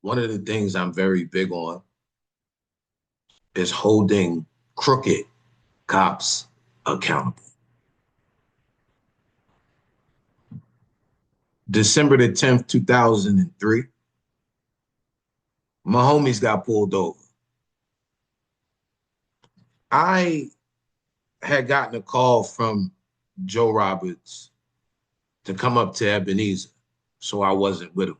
one of the things I'm very big on is holding crooked cops accountable. December the 10th, 2003, my homies got pulled over. I had gotten a call from Joe Roberts to come up to Ebenezer, so I wasn't with him.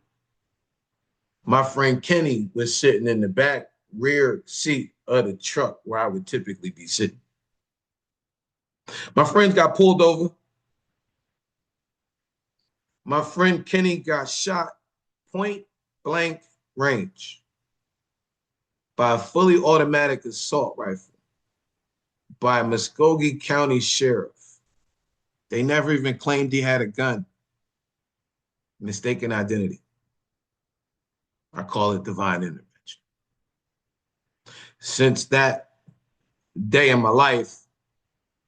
My friend Kenny was sitting in the back rear seat of the truck where I would typically be sitting. My friends got pulled over. My friend Kenny got shot point blank range by a fully automatic assault rifle by a Muskogee County sheriff. They never even claimed he had a gun. Mistaken identity. I call it divine intervention. Since that day in my life,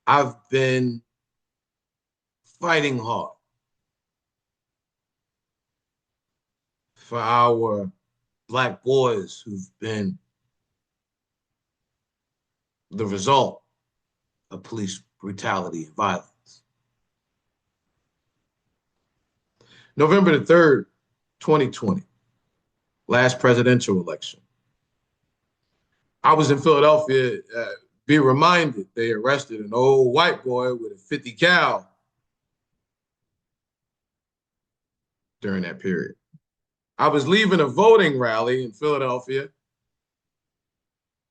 I've been fighting hard for our Black boys who've been the result of police brutality and violence. November the 3rd, 2020, last presidential election. I was in Philadelphia, be reminded they arrested an old white boy with a 50 cal during that period. I was leaving a voting rally in Philadelphia,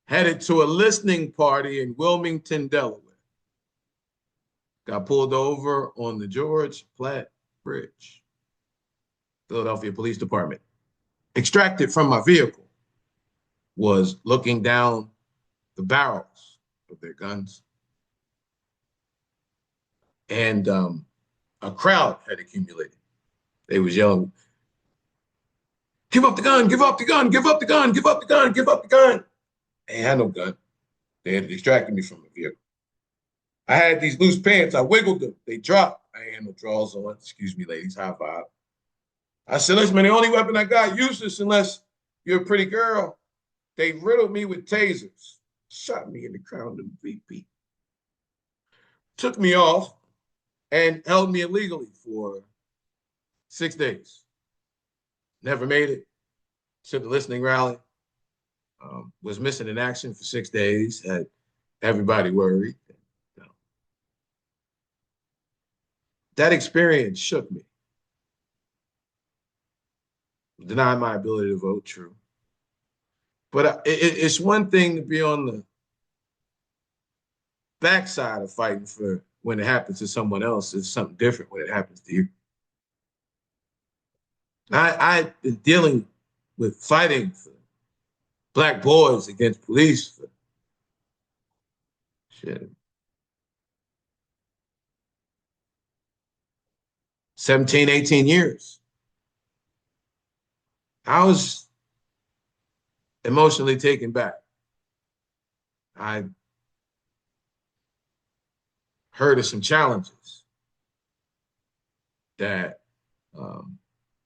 headed to a listening party in Wilmington, Delaware. Got pulled over on the George Platte Bridge. Philadelphia Police Department. Extracted from my vehicle was looking down the barrels of their guns. And a crowd had accumulated. They was yelling, "Give up the gun, give up the gun, give up the gun, give up the gun, give up the gun." They had no gun. They had extracted me from the vehicle. I had these loose pants. I wiggled them. They dropped. I ain't had no drawers on. Excuse me, ladies. High five. I said, "Listen, man, the only weapon I got, use this unless you're a pretty girl." They riddled me with tasers, shot me in the crown of the VP, took me off, and held me illegally for 6 days. Never made it to the listening rally. Was missing in action for 6 days, had everybody worried. That experience shook me. Denied my ability to vote, true. But it's one thing to be on the backside of fighting for when it happens to someone else. It's something different when it happens to you. I've been dealing with fighting for Black boys against police for shit, 17, 18 years. I was emotionally taken back. I heard of some challenges that a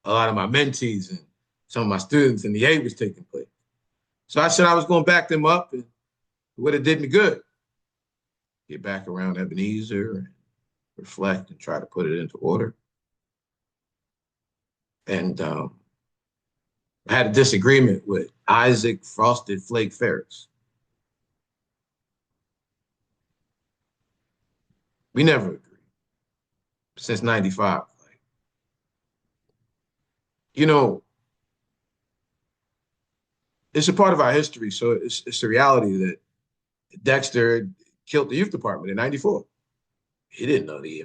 lot of my mentees and some of my students in the A was taking place. So I said I was going to back them up, and it would have did me good. Get back around Ebenezer and reflect and try to put it into order. And I had a disagreement with Issac Frosted Flake Farris. We never agreed since 95. Like, you know, it's a part of our history. So it's a reality that Dexter killed the youth department in 94. He didn't know the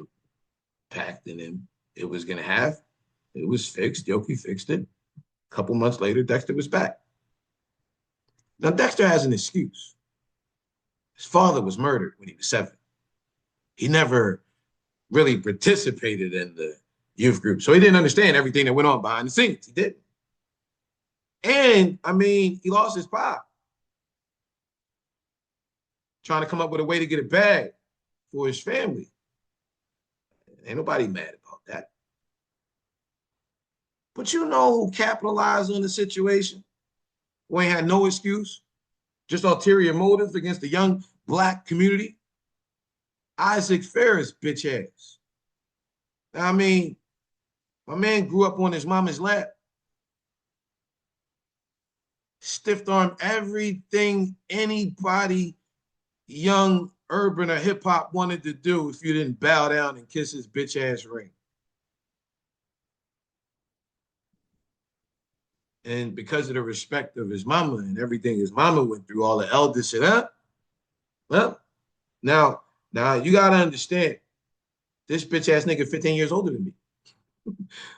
impact in him it was going to have. It was fixed. Yoki fixed it. A couple months later, Dexter was back. Now, Dexter has an excuse. His father was murdered when he was 7. He never really participated in the youth group. So he didn't understand everything that went on behind the scenes. He didn't. And, I mean, he lost his pop. Trying to come up with a way to get a bag for his family. Ain't nobody mad about that. But you know who capitalized on the situation? Who ain't had no excuse, just ulterior motives against the young black community? Issac Farris, bitch ass. I mean, my man grew up on his mama's lap, stiff arm everything anybody young urban or hip hop wanted to do if you didn't bow down and kiss his bitch ass ring. And because of the respect of his mama and everything his mama went through, all the elders said, huh? Well, now, you gotta understand, this bitch ass nigga 15 years older than me.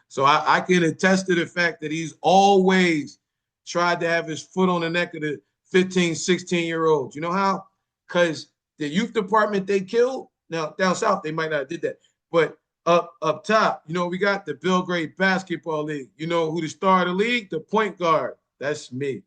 So I can attest to the fact that he's always tried to have his foot on the neck of the 15, 16-year-olds. You know how? Because the youth department they killed, now down south, they might not have did that. But up top, you know, we got the Belgrade Basketball League. You know who the star of the league? The point guard. That's me.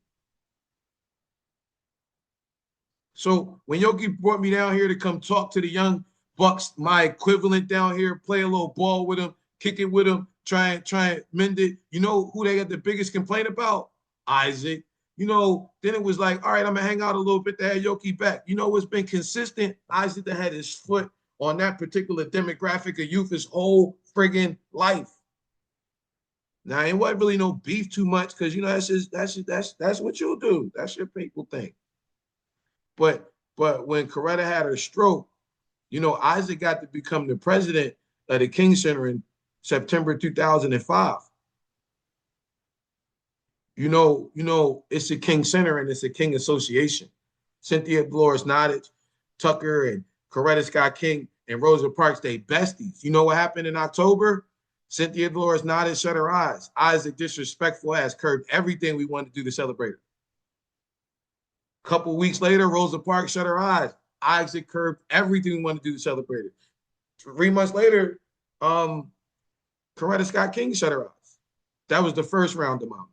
So when Yoki brought me down here to come talk to the young bucks, my equivalent down here, play a little ball with them, kick it with them, try and mend it. You know who they got the biggest complaint about? Isaac. You know, then it was like, all right, I'm gonna hang out a little bit to have Yoki back. You know what's been consistent? Isaac that had his foot on that particular demographic of youth his whole friggin' life. Now it wasn't really no beef too much because you know that's what you'll do. That's your people thing. But when Coretta had her stroke, you know, Isaac got to become the president of the King Center in September 2005. It's a King Center and it's a King Association. Cynthia Dolores Nottage, Tucker, and Coretta Scott King and Rosa Parks, they besties. You know what happened in October? Cynthia Dolores Nottage shut her eyes. Isaac, disrespectful ass, curbed everything we wanted to do to celebrate her. A couple weeks later, Rosa Parks shut her eyes. Isaac curbed everything we wanted to do to celebrate it. 3 months later, Coretta Scott King shut her eyes. That was the first round of mama.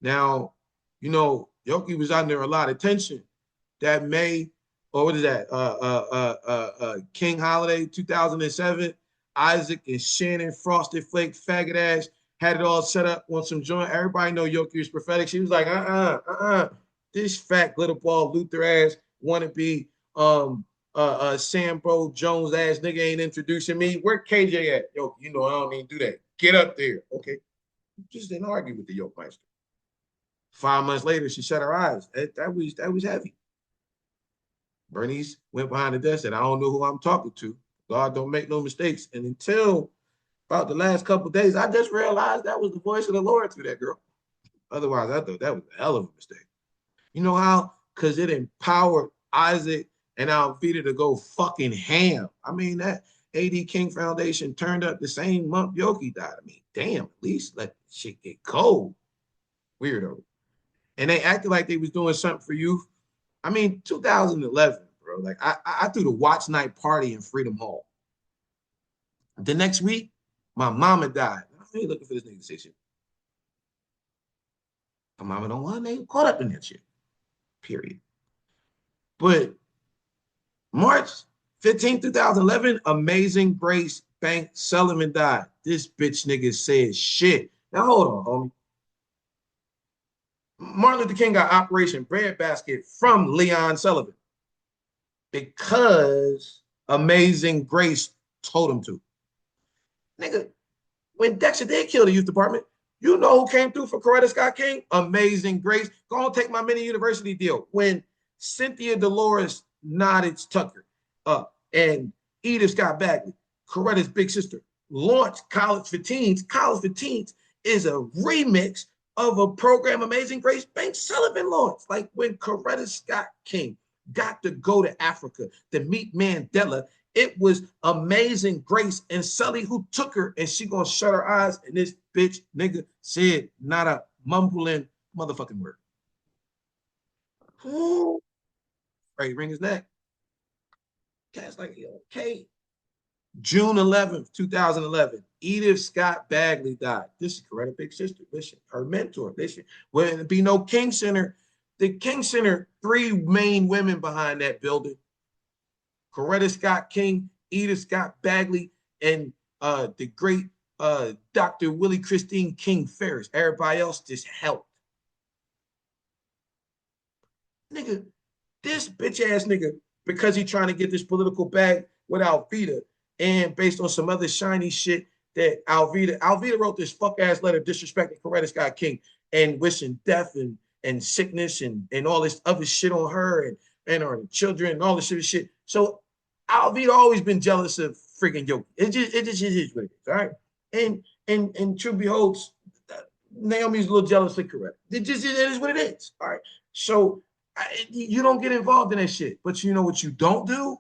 Now, you know, Yoki was under a lot of tension. That May, or what is that? King Holiday 2007. Isaac and Shannon, Frosted Flake, faggot ass, had it all set up on some joint. Everybody know Yoki was prophetic. She was like, this fat glitter ball Luther ass wannabe Sambo Jones ass nigga ain't introducing me. Where KJ at? Yo, you know I don't even do that. Get up there. Okay. Just didn't argue with the Yoke Meister. 5 months later, she shut her eyes. That was heavy. Bernice went behind the desk and I don't know who I'm talking to. God don't make no mistakes. And until about the last couple of days, I just realized that was the voice of the Lord through that girl. Otherwise, I thought that was a hell of a mistake. You know how? Because it empowered Isaac and Alvita to go fucking ham. I mean, that AD King Foundation turned up the same month Yoki died. I mean, damn, at least let shit get cold. Weirdo. And they acted like they was doing something for youth. I mean, 2011, bro. Like, I threw the watch night party in Freedom Hall. The next week, my mama died. I ain't looking for this nigga to say shit. My mama don't want to caught up in that shit. Period. But March 15, 2011, Amazing Grace Bank Sullivan died. This bitch nigga said shit. Now hold on, homie. Martin Luther King got Operation Breadbasket from Leon Sullivan because Amazing Grace told him to. Nigga, when Dexter did kill the youth department, you know who came through for Coretta Scott King? Amazing Grace. Go on, take my mini university deal. When Cynthia Dolores Nottage Tucker and Edith Scott Bagley, Coretta's big sister, launched College for Teens. College for Teens is a remix of a program Amazing Grace Bank Sullivan launched. Like when Coretta Scott King got to go to Africa to meet Mandela, it was Amazing Grace and Sully who took her, and she gonna shut her eyes, and this bitch nigga said not a mumbling motherfucking word. Ooh. Right, ring his neck. Cat's like, okay. June 11th, 2011, Edith Scott Bagley died. This is Coretta big sister. Listen, her mentor. Listen, when it be no King Center, the King Center, 3 main women behind that building. Coretta Scott King, Edith Scott Bagley, and the great Dr. Willie Christine King Ferris. Everybody else just helped. Nigga, this bitch ass nigga, because he trying to get this political bag with Alveda and based on some other shiny shit that Alveda wrote this fuck ass letter disrespecting Coretta Scott King and wishing death and sickness and all this other shit on her and her children and all this shit. So Alveda always been jealous of freaking Yogi. It just is what it is, all right? And truth beholds, Naomi's a little jealous of Coretta. It is what it is, all right? So you don't get involved in that shit. But you know what you don't do?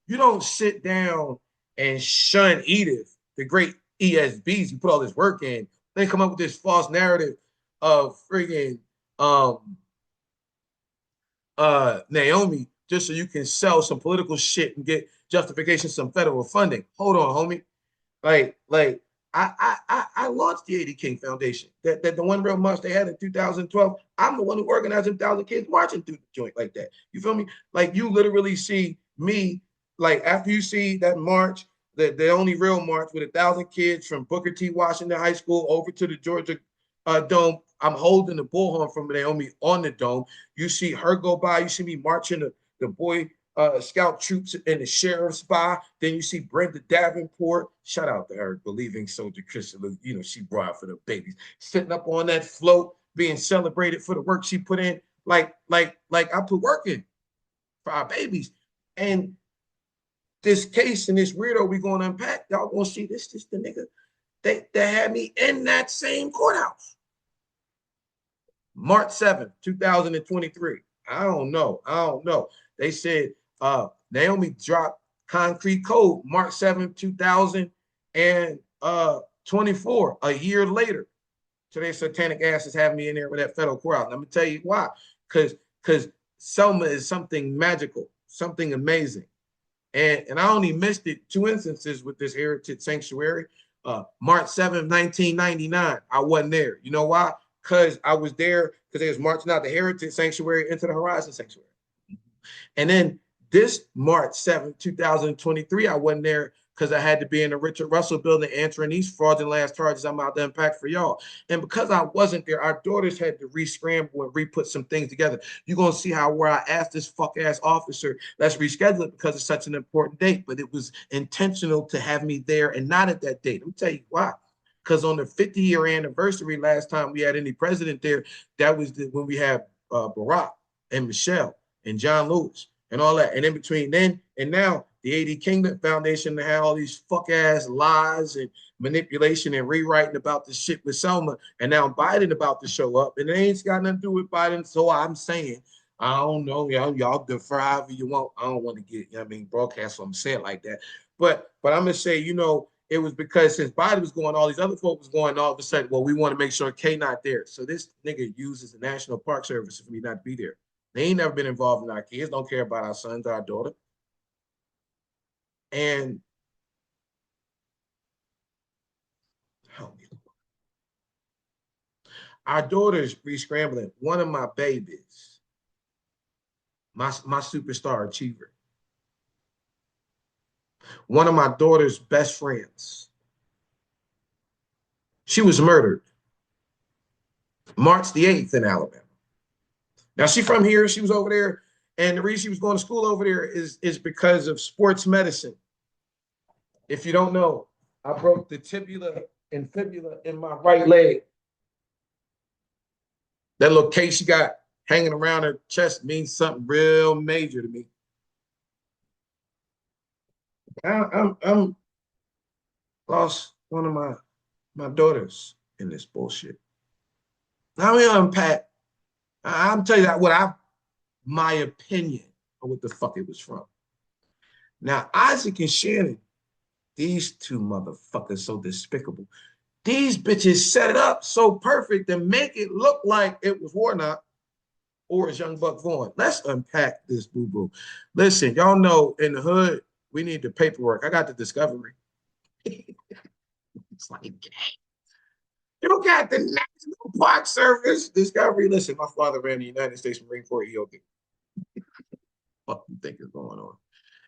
You don't sit down and shun Edith, the great ESBs. You put all this work in. They come up with this false narrative of friggin' Naomi just so you can sell some political shit and get justification, some federal funding. Hold on, homie. Like I launched the A.D. King Foundation. That the one real march they had in 2012. I'm the one who organized 1,000 kids marching through the joint like that. You feel me? Like you literally see me. Like after you see that march, the only real march with 1,000 kids from Booker T. Washington High School over to the Georgia Dome. I'm holding the bullhorn from Naomi on the dome. You see her go by. You see me marching the boy scout troops in the sheriff's spy. Then you see Brenda Davenport. Shout out to her, believing soldier Christian. You know, she brought out for the babies. Sitting up on that float, being celebrated for the work she put in. Like I put work in for our babies. And this case and this weirdo we going to unpack, y'all gonna see this the nigga that had me in that same courthouse. March 7th, 2023. I don't know. They said Naomi dropped concrete code March 7th, 2024, a year later. Today's satanic ass is having me in there with that federal courthouse. And I'm gonna tell you why. Because Selma is something magical, something amazing. And I only missed it 2 instances with this heritage sanctuary. March 7th, 1999. I wasn't there. You know why? Because I was there because they was marching out the Heritage Sanctuary into the Horizon Sanctuary. And then this March 7th, 2023, I wasn't there because I had to be in the Richard Russell building answering these fraudulent last charges I'm out to unpack for y'all. And because I wasn't there, our daughters had to re-scramble and re-put some things together. You're going to see how where I asked this fuck-ass officer, let's reschedule it because it's such an important date. But it was intentional to have me there and not at that date. Let me tell you why. Because on the 50-year anniversary, last time we had any president there, that was when we had Barack and Michelle and John Lewis and all that. And in between then and now, the A.D. King Foundation had all these fuck-ass lies and manipulation and rewriting about the shit with Selma. And now Biden about to show up. And it ain't got nothing to do with Biden. So I'm saying, I don't know, y'all defer however you want. I don't want to get, broadcast, so I'm saying like that. But I'm going to say, it was because since Biden was going, all these other folks was going, all of a sudden, well, we want to make sure K not there. So this nigga uses the National Park Service for me not to be there. They ain't never been involved in our kids, don't care about our sons, our daughter. And help me. Our daughter's re-scrambling. One of my babies, my superstar achiever, one of my daughter's best friends, she was murdered March the 8th in Alabama. Now, she from here. She was over there. And the reason she was going to school over there is because of sports medicine. If you don't know, I broke the tibula and fibula in my right leg. That little case she got hanging around her chest means something real major to me. I'm lost one of my daughters in this bullshit. Now we unpack. I'm telling you that my opinion of what the fuck it was from. Now, Isaac and Shannon, these two motherfuckers so despicable. These bitches set it up so perfect to make it look like it was Warnock or it's Young Buck Vaughn. Let's unpack this boo-boo. Listen, y'all know in the hood, we need the paperwork. I got the discovery. It's like, you got the National Park Service discovery. Listen, my father ran the United States Marine Corps EOD. What you think is going on?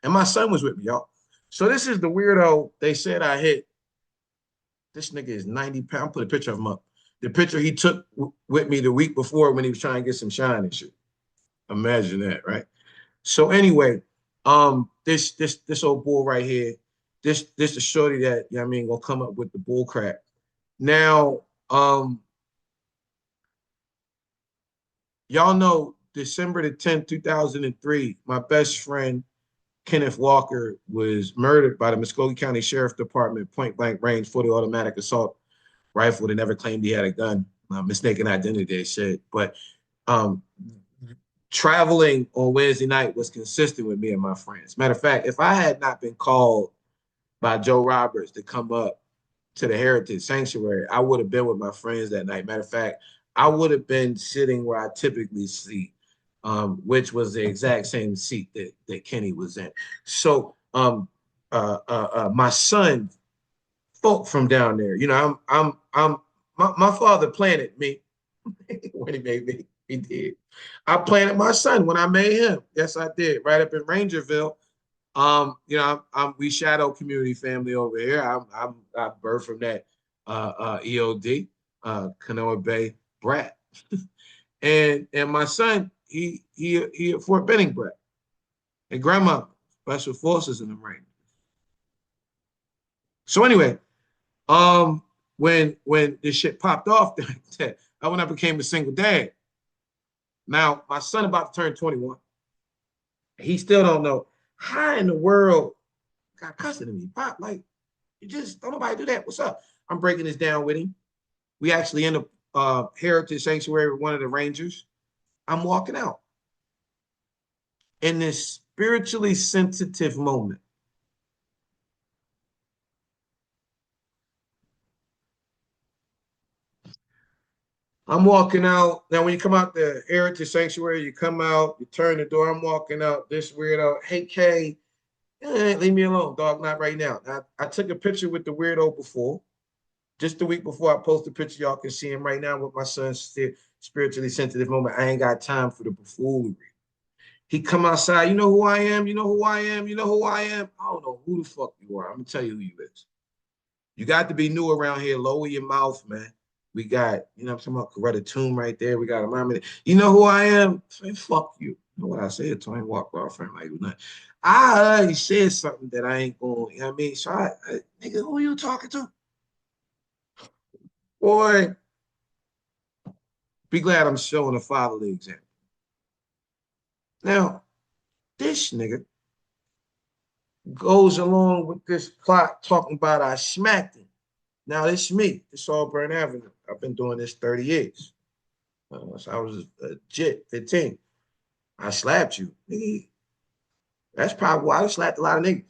And my son was with me, y'all. So this is the weirdo they said I hit This nigga is 90 pounds. I'll put a picture of him up. The picture he took with me the week before when he was trying to get some shine and shit. Imagine that, right? So anyway, this old bull right here, this the shorty that, you know what I mean, gonna come up with the bull crap. Now, y'all know December the 10th, 2003, my best friend Kenneth Walker was murdered by the Muskogee County Sheriff Department, point blank range, 40 automatic assault rifle. They never claimed he had a gun. Mistaken identity, they said. But um, traveling on Wednesday night was consistent with me and my friends. Matter of fact, if I had not been called by Joe Roberts to come up to the Heritage Sanctuary, I would have been with my friends that night. Matter of fact, I would have been sitting where I typically sit, which was the exact same seat that Kenny was in. So my son, folk from down there, you know, my father planted me when he made me. He did. I planted my son when I made him. Yes, I did. Right up in Rangerville. You know, we shadow community family over here. I birthed from that EOD, Kanoa Bay brat. And my son, he a Fort Benning brat. And grandma, special forces in the Rangers. So anyway, when this shit popped off, I when I became a single dad. Now my son about to turn 21. He still don't know how in the world got custody of me. Pop, like, you just don't nobody do that. What's up? I'm breaking this down with him. We actually in the Heritage Sanctuary with one of the Rangers. I'm walking out in this spiritually sensitive moment. I'm walking out. Now, when you come out the Heritage Sanctuary, you come out, you turn the door. I'm walking out. This weirdo, hey, Kay, leave me alone, dog, not right now. I took a picture with the weirdo before. Just the week before I post the picture, y'all can see him right now with my son's spiritually sensitive moment. I ain't got time for the buffoonery. He come outside, you know who I am, you know who I am, you know who I am. I don't know who the fuck you are. I'm gonna tell you who you is. You got to be new around here. Lower your mouth, man. We got, you know, I'm talking about Coretta Tomb right there. We got a mom. You know who I am? Say, fuck you. You know what I said to him? Walk off friend like nothing. I already said something that I ain't going, you know what I mean? So nigga, who are you talking to? Boy, be glad I'm showing a fatherly example. Now, this nigga goes along with this plot talking about I smacked him. Now, this is me. It's all Burn Avenue. I've been doing this 30 years. So I was a jit, 15. I slapped you. Nigga, that's probably why I slapped a lot of niggas.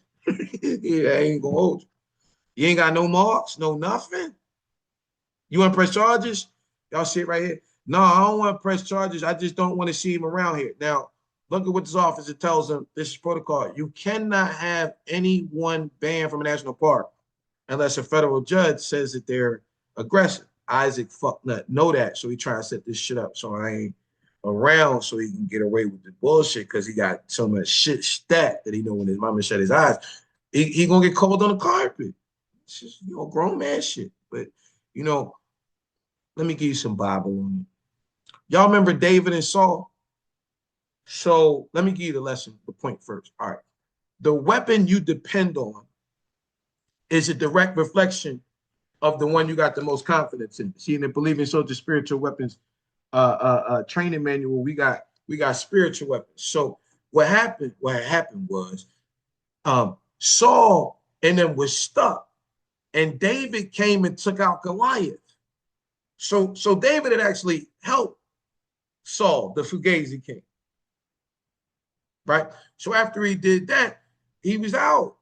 Yeah, I ain't gonna hold you. You ain't got no marks, no nothing. You want to press charges? Y'all see it right here. No, I don't want to press charges. I just don't want to see him around here. Now, look at what this officer tells them. This is protocol. You cannot have anyone banned from a national park unless a federal judge says that they're aggressive. Issac fuck nut know that, so he trying to set this shit up so I ain't around so he can get away with the bullshit because he got so much shit stat that he know when his mama shut his eyes, he gonna get cold on the carpet. It's just, you know, grown man shit. But you know, let me give you some Bible on it. Y'all remember David and Saul? So let me give you the lesson, the point first. All right. The weapon you depend on is a direct reflection of the one you got the most confidence in. See, in the Believing Soldier Spiritual Weapons training manual, we got spiritual weapons. So what happened was Saul and them was stuck, and David came and took out Goliath. So David had actually helped Saul, the Fugazi king. Right? So after he did that, he was out.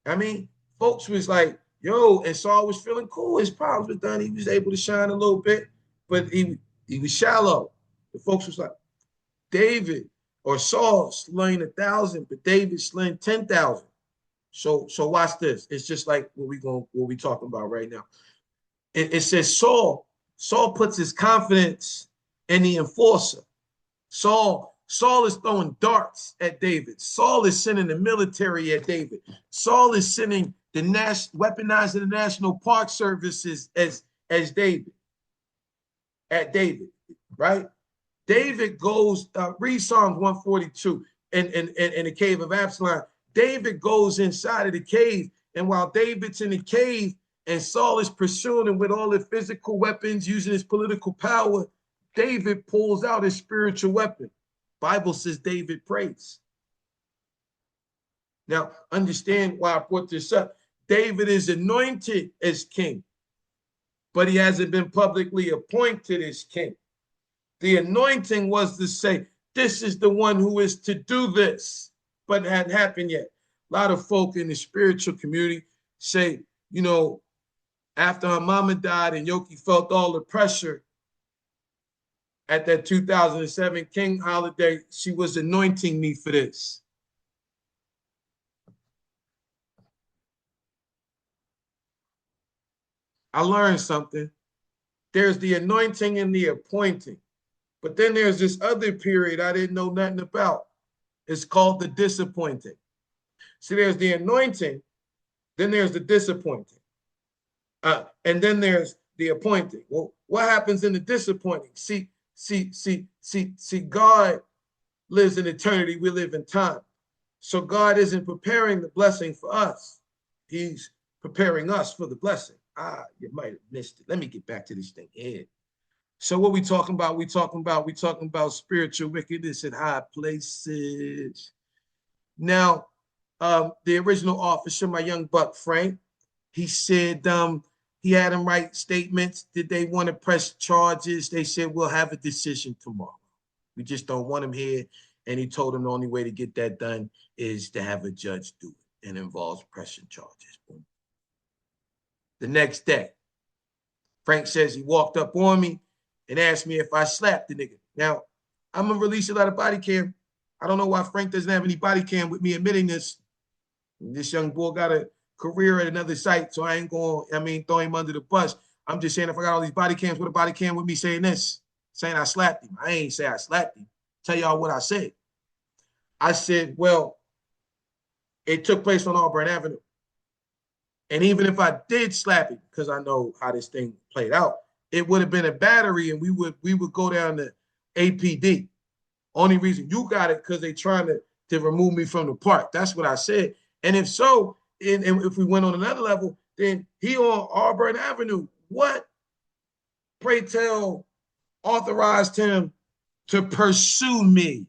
I mean, folks was like, yo, and Saul was feeling cool. His problems were done. He was able to shine a little bit, but he was shallow. The folks was like, David or Saul slaying 1,000, but David slaying 10,000. So watch this. It's just like what we talking about right now. It says Saul puts his confidence in the enforcer. Saul is throwing darts at David. Saul is sending the military at David. Saul is sending weaponizing the National Park Services as David, right? David goes, read Psalms 142 in the cave of Absalom. David goes inside of the cave, and while David's in the cave and Saul is pursuing him with all the physical weapons, using his political power, David pulls out his spiritual weapon. Bible says David prays. Now, understand why I brought this up. David is anointed as king, but he hasn't been publicly appointed as king. The anointing was to say, this is the one who is to do this, but it hadn't happened yet. A lot of folk in the spiritual community say, you know, after her mama died and Yoki felt all the pressure at that 2007 King holiday, she was anointing me for this. I learned something. There's the anointing and the appointing. But then there's this other period I didn't know nothing about. It's called the disappointing. See, there's the anointing, then there's the disappointing. And then there's the appointing. Well, what happens in the disappointing? See, God lives in eternity, we live in time. So God isn't preparing the blessing for us. He's preparing us for the blessing. You might have missed it. Let me get back to this thing here. So what we talking about? We talking about spiritual wickedness in high places. Now, the original officer, my young buck Frank, he said he had him write statements. Did they want to press charges? They said, we'll have a decision tomorrow. We just don't want him here. And he told him the only way to get that done is to have a judge do it, and involves pressing charges. Boom. The next day, Frank says he walked up on me and asked me if I slapped the nigga. Now, I'm going to release a lot of body cam. I don't know why Frank doesn't have any body cam with me admitting this. This young boy got a career at another site, so I ain't going to, throw him under the bus. I'm just saying if I got all these body cams, with a body cam with me saying this, saying I slapped him. I ain't say I slapped him. Tell y'all what I said. I said, well, it took place on Auburn Avenue. And even if I did slap him, because I know how this thing played out, it would have been a battery and we would go down to APD. Only reason you got it because they trying to remove me from the park. That's what I said. And if so, and if we went on another level, then he on Auburn Avenue. What, pray tell, authorized him to pursue me?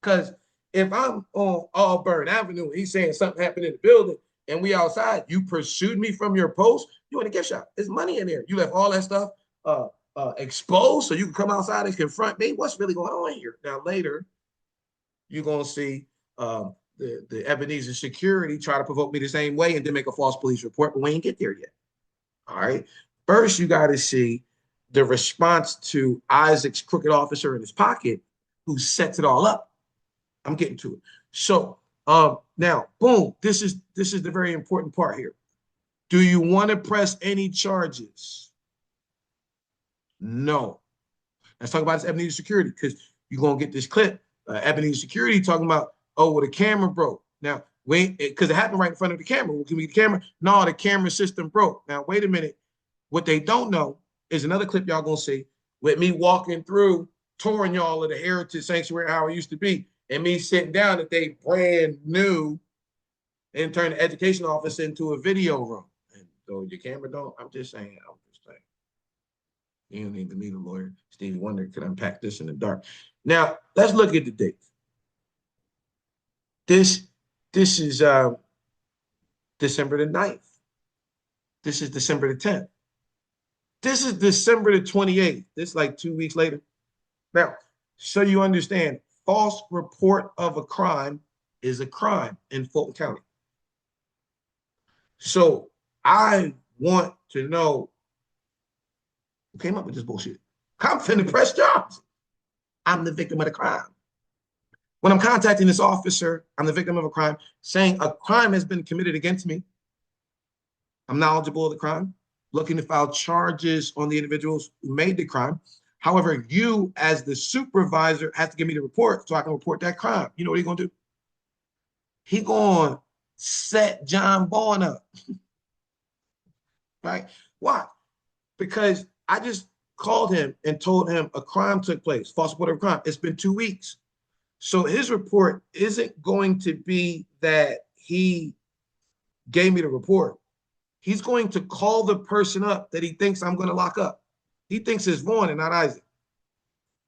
Because if I'm on Auburn Avenue, he's saying something happened in the building and we outside, you pursued me from your post, you in a gift shop. There's money in there. You left all that stuff exposed so you can come outside and confront me. What's really going on here? Now, later, you're going to see the Ebenezer security try to provoke me the same way and then make a false police report, but we ain't get there yet. All right. First, you got to see the response to Isaac's crooked officer in his pocket who sets it all up. I'm getting to it. So now, boom, this is the very important part here. Do you want to press any charges? No. Let's talk about this Ebenezer security, because you're going to get this clip. Ebenezer security talking about, oh, well, the camera broke. Now, wait, because it happened right in front of the camera. Well, can we get the camera? No, the camera system broke. Now, wait a minute. What they don't know is another clip y'all going to see with me walking through, touring y'all of the Heritage Sanctuary, how it used to be, and me sitting down at they brand new and turn the education office into a video room. And so your camera don't, I'm just saying. You don't even need a lawyer. Stevie Wonder could unpack this in the dark. Now, let's look at the dates. This is December the 9th. This is December the 10th. This is December the 28th. This is like 2 weeks later. Now, so you understand, false report of a crime is a crime in Fulton County. So I want to know who came up with this bullshit. I'm finna press charges. I'm the victim of the crime. When I'm contacting this officer, I'm the victim of a crime, saying a crime has been committed against me. I'm knowledgeable of the crime, looking to file charges on the individuals who made the crime. However, you as the supervisor have to give me the report so I can report that crime. You know what he's gonna do? He going to set John Vaughn up. Right? Why? Because I just called him and told him a crime took place, false report of crime. It's been 2 weeks. So his report isn't going to be that he gave me the report. He's going to call the person up that he thinks I'm going to lock up. He thinks it's Vaughn and not Isaac.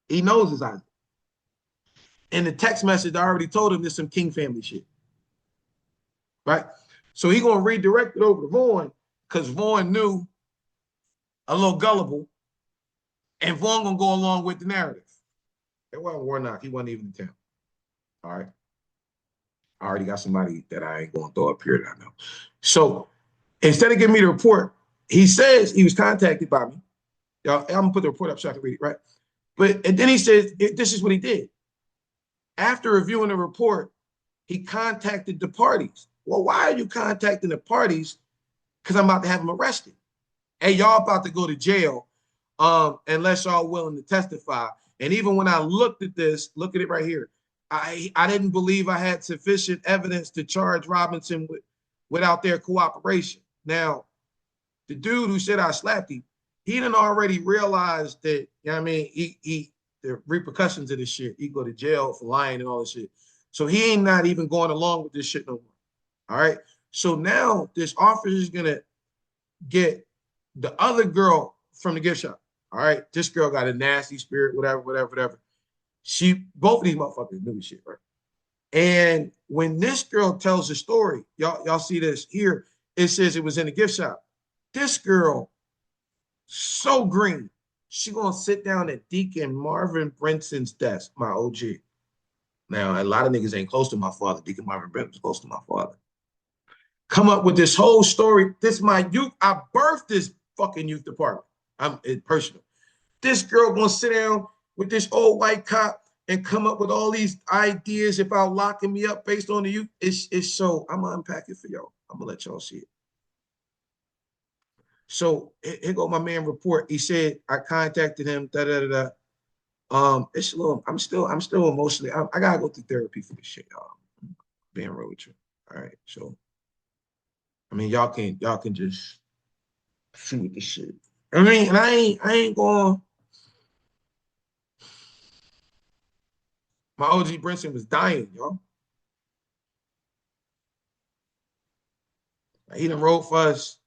He knows it's Isaac. In the text message, I already told him there's some King family shit. Right? So he's going to redirect it over to Vaughn because Vaughn knew a little gullible, and Vaughn going to go along with the narrative. It wasn't Warnock. He wasn't even in town. All right. I already got somebody that I ain't going to throw up here that I know. So instead of giving me the report, he says he was contacted by me. Y'all, I'm going to put the report up so I can read it, right? But and then he says, this is what he did. After reviewing the report, he contacted the parties. Well, why are you contacting the parties? Because I'm about to have them arrested. Hey, y'all about to go to jail unless y'all willing to testify. And even when I looked at this, look at it right here. I didn't believe I had sufficient evidence to charge Robinson without their cooperation. Now, the dude who said I slapped him, he didn't already realize that, you know what I mean, the repercussions of this shit. He go to jail for lying and all this shit. So he ain't not even going along with this shit no more. All right. So now this officer is gonna get the other girl from the gift shop. All right. This girl got a nasty spirit, whatever. Both of these motherfuckers knew shit, right? And when this girl tells the story, y'all see this here, it says it was in the gift shop. This girl, so green, she gonna sit down at Deacon Marvin Brinson's desk, my OG. Now, a lot of niggas ain't close to my father. Deacon Marvin Brenton was close to my father. Come up with this whole story. This my youth. I birthed this fucking youth department. I'm personal. This girl gonna sit down with this old white cop and come up with all these ideas about locking me up based on the youth. It's so, I'm gonna unpack it for y'all. I'm gonna let y'all see it. So here go my man report. He said I contacted him. It's a little. I'm still emotionally. I gotta go through therapy for this shit, y'all. Being real with you. All right. So, I mean, y'all can just see what this shit. I mean, and I ain't going. My OG Brinson was dying, y'all. He done wrote for us.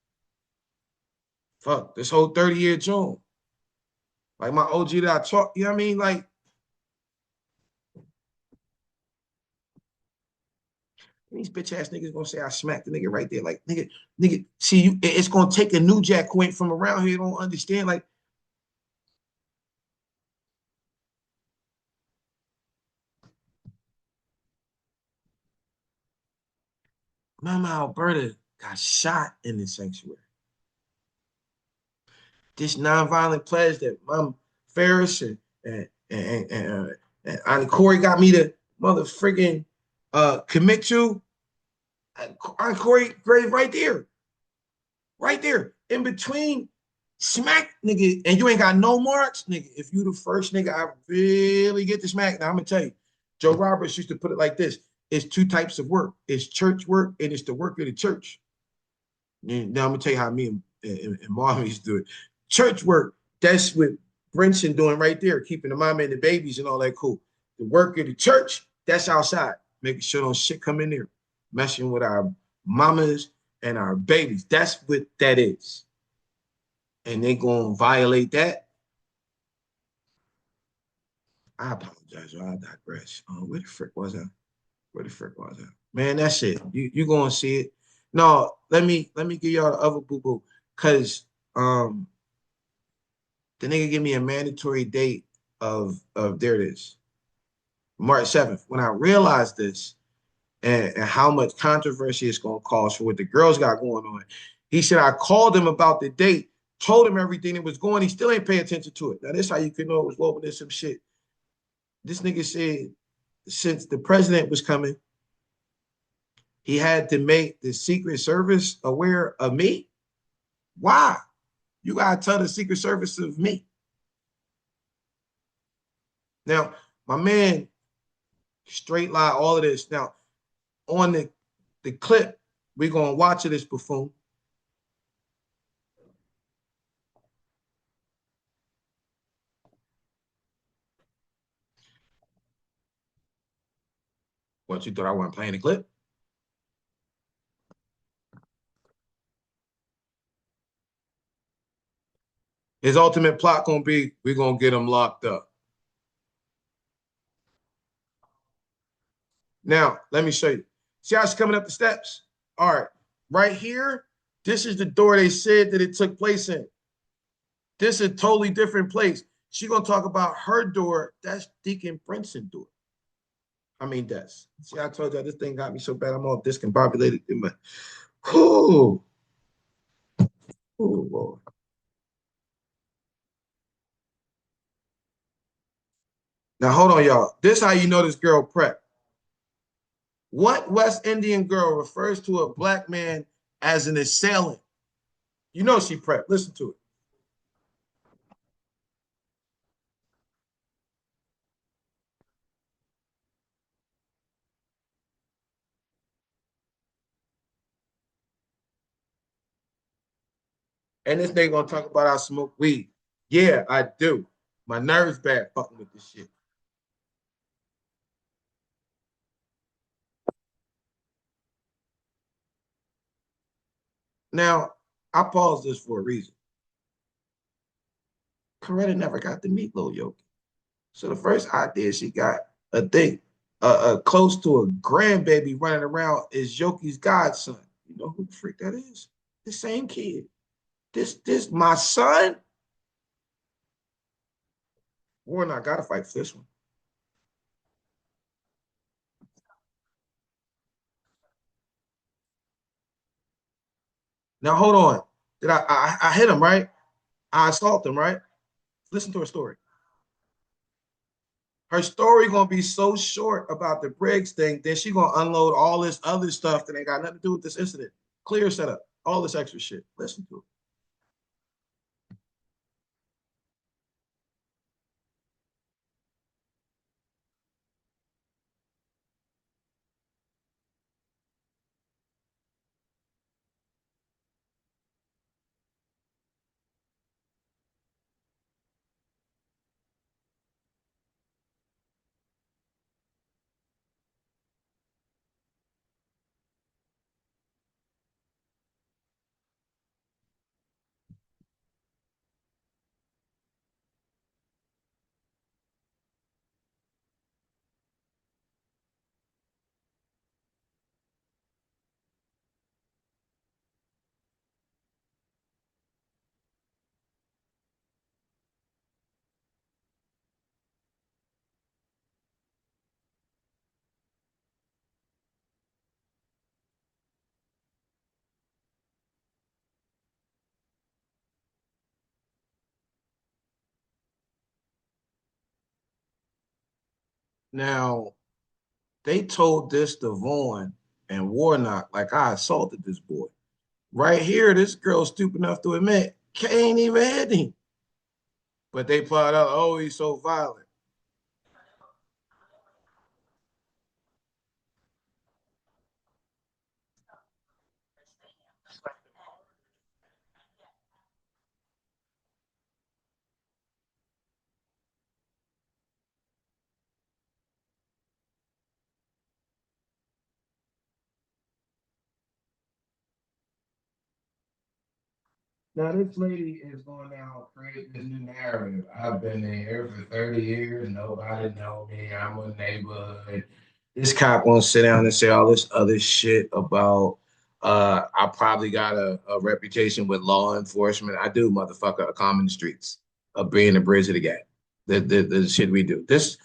Fuck this whole 30-year June. Like my OG that I talk, you know what I mean? Like, these bitch ass niggas gonna say I smacked the nigga right there. Like, nigga, see you, it's gonna take a new jack who ain't from around here, don't understand. Like, Mama Alberta got shot in the sanctuary. This nonviolent pledge that Mom Farris and Corey got me to mother friggin' commit to. On Corey grave right there, in between smack, nigga, and you ain't got no marks, nigga. If you the first nigga I really get to smack, now I'm gonna tell you, Joe Roberts used to put it like this: it's two types of work. It's church work and it's the work of the church. And now I'm gonna tell you how me and mom used to do it. Church work, that's what Brinson doing right there, keeping the mama and the babies and all that cool. The work of the church, that's outside, making sure don't shit come in there, messing with our mamas and our babies. That's what that is. And they gonna violate that. I apologize, I digress. Where the frick was I? Where the frick was I? Man, that's it. You gonna see it. No, let me give y'all the other boo-boo. Cause the nigga give me a mandatory date of there it is, March 7th. When I realized this and how much controversy it's gonna cause for what the girls got going on, he said I called him about the date, told him everything that was going. He still ain't pay attention to it. Now this how you can know it was woven in some shit. This nigga said since the president was coming, he had to make the Secret Service aware of me. Why? You gotta tell the Secret Service of me. Now, my man straight lie all of this. Now, on the The clip, we're gonna watch it as buffoon. What, you thought I wasn't playing the clip? His ultimate plot gonna be we're gonna get him locked up. Now, let me show you. See how she's coming up the steps? All right, right here, this is the door they said that it took place in. This is a totally different place. She's gonna talk about her door. That's Deacon Prince's door. I mean, that's. See, I told you this thing got me so bad. I'm all discombobulated. Whew. Oh, Lord. Now, hold on, y'all. This how you know this girl prep. What West Indian girl refers to a black man as an assailant? You know she prep. Listen to it. And this nigga gonna talk about I smoke weed. Yeah, I do. My nerves bad fucking with this shit. Now, I paused this for a reason. Coretta never got to meet Lil Yoki. So the first idea she got, a thing, close to a grandbaby running around is Yoki's godson. You know who the freak that is? The same kid. This my son. Warren, I gotta fight for this one. Now hold on. Did I hit him right? I assault him right? Listen to her story. Her story gonna be so short about the Briggs thing, then she gonna unload all this other stuff that ain't got nothing to do with this incident. Clear setup, all this extra shit. Listen to it. Now, they told this to Vaughn and Warnock, like I assaulted this boy. Right here, this girl stupid enough to admit, can't even hit him. But they plot out, oh, he's so violent. Now this lady is going down create this new narrative. I've been in here for 30 years. Nobody know me. I'm a neighborhood. This cop won't sit down and say all this other shit about I probably got a reputation with law enforcement. I do, motherfucker, a common streets of being the bridge of the gap. The shit we do. This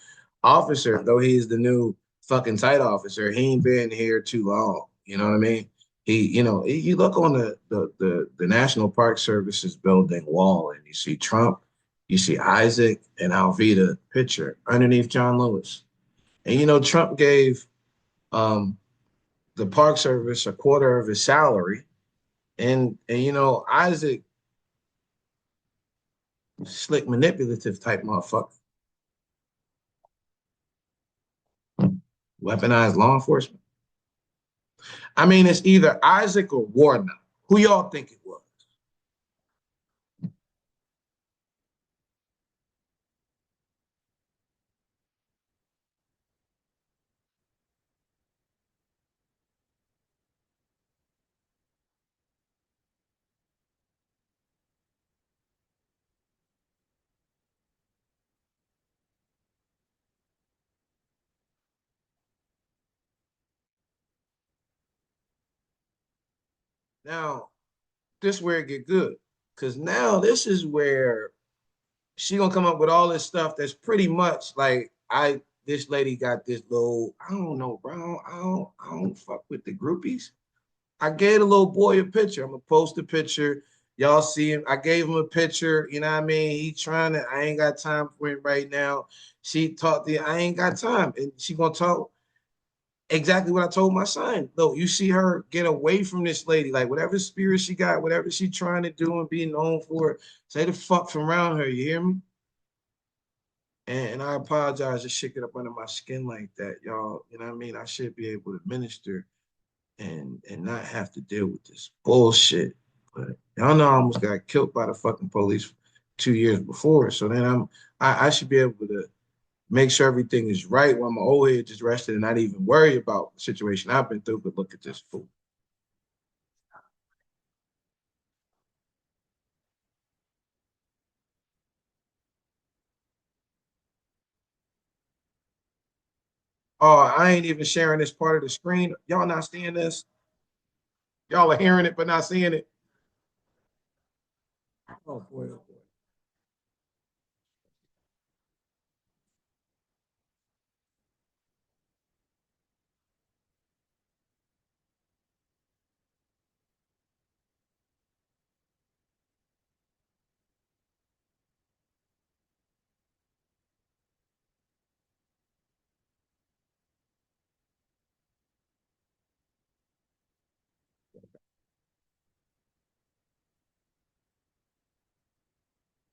officer, though he's the new fucking tight officer, he ain't been here too long. You know what I mean? You look on the National Park Service's building wall and you see Trump, you see Isaac and Alveda picture underneath John Lewis. And Trump gave um, the Park Service a quarter of his salary. And Isaac, slick manipulative type motherfucker, weaponized law enforcement. I mean, it's either Isaac or Warnock. Who y'all think it was? Now, this is where it get good. Cause now this is where she gonna come up with all this stuff that's pretty much like this lady got this little, I don't know, bro. I don't fuck with the groupies. I gave the little boy a picture. I'm gonna post a picture. Y'all see him. I gave him a picture. You know what I mean? He trying to, I ain't got time for him right now. She talked to, I ain't got time. And she gonna talk exactly what I told my son. Look, you see her get away from this lady, like whatever spirit she got, whatever she trying to do and be known for, say the fuck from around her. You hear me? And I apologize to shit get up under my skin like that, y'all. You know what I mean? I should be able to minister and not have to deal with this bullshit. But y'all know I almost got killed by the fucking police 2 years before. So then I should be able to make sure everything is right while my old head just rested and not even worry about the situation I've been through. But look at this fool. Oh, I ain't even sharing this part of the screen. Y'all not seeing this? Y'all are hearing it but not seeing it. Oh boy, oh boy.